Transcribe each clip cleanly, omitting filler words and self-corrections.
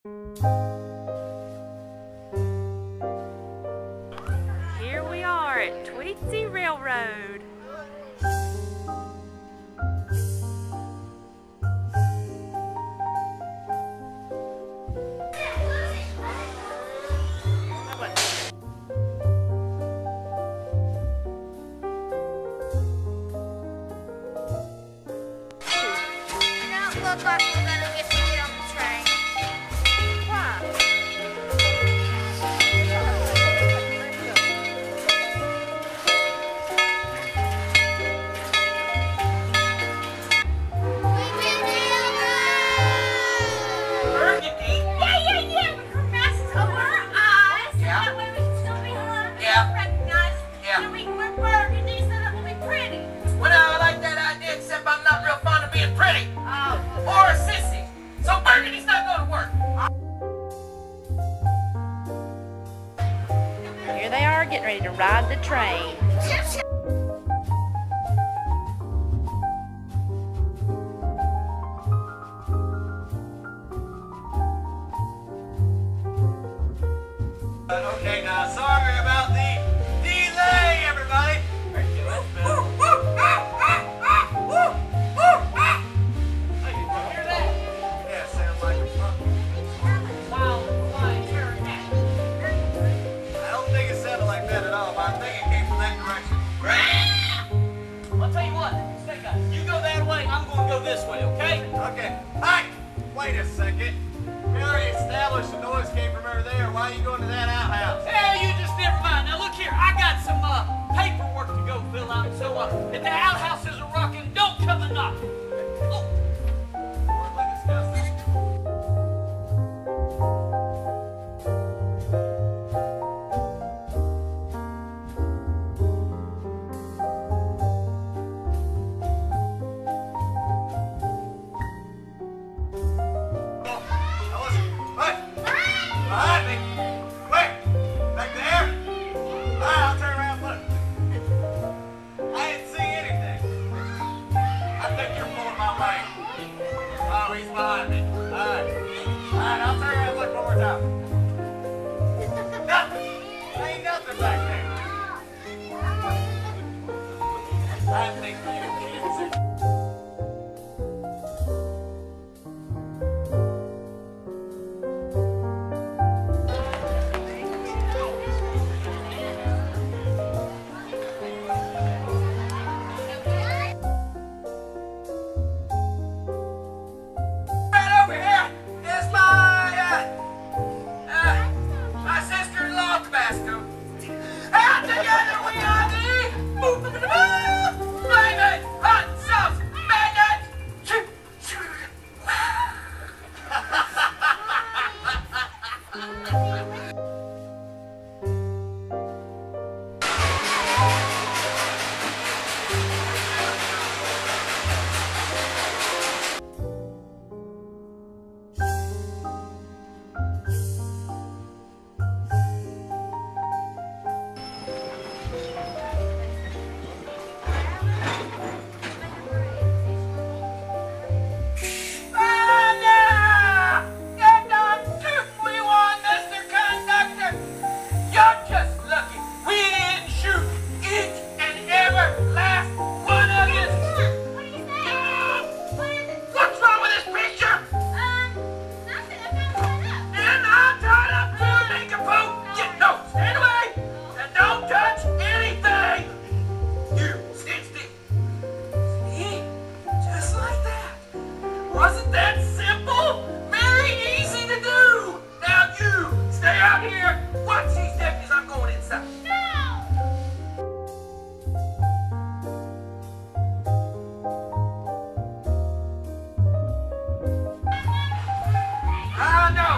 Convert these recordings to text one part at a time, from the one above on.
Here we are at Tweetsie Railroad. Look like we're gonna get to get on the train. Why? Burgundy? Yeah. With her masks over her eyes. Yeah. That way we can still be her. Yeah. Recognized. Yeah. And we can wear burgundy so that we'll be pretty. Well, I like that idea, except I'm not real fond of being pretty. Oh. Or a sissy. So burgundy's not going to work. Here they are getting ready to ride the train. Okay, now, sorry about the delay, everybody. Hear that? Yeah, sounds like a monkey. Wild flying cat. I don't think it sounded like that at all, but I think it came from that direction. I'll tell you what, Snake Eyes, you go that way, I'm going to go this way, okay? Okay. Hi! Wait a second. We already established the noise came from over there. Why are you going to that outhouse? Hey, you just never mind. Now look here, I got some paperwork to go fill out, so if the outhouses are rocking, don't come and knock. Oh. We'll discuss this. Behind me! Quick! Back there! Alright, I'll turn around and look. I didn't see anything. I think you're pulling my leg. Oh, he's behind me. Alright. Alright, I'll turn around and look one more time. Nothing! Ain't nothing back there. I think you kids are... Right over here is my sister-in-law Tabasco. And together we are the Flaming Hot Sauce Bandits. Wasn't that simple? Very easy to do. Now you stay out here. Watch these deputies. I'm going inside. I know.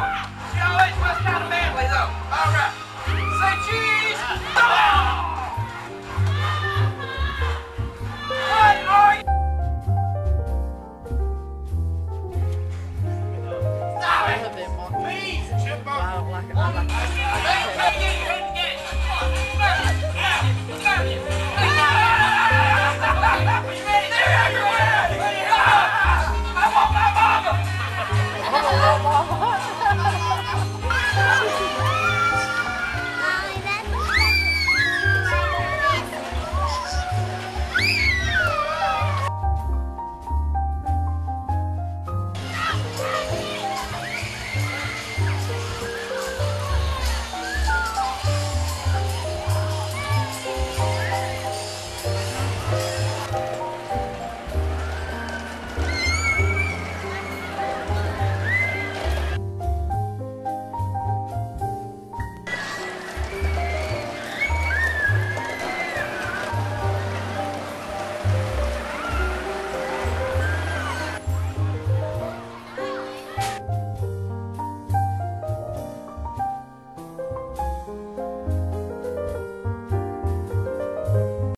She always was kind of manly, though. All right. Say cheese. What are you? Stop it. Please, Chipper. I don't like it. I like it. Hey,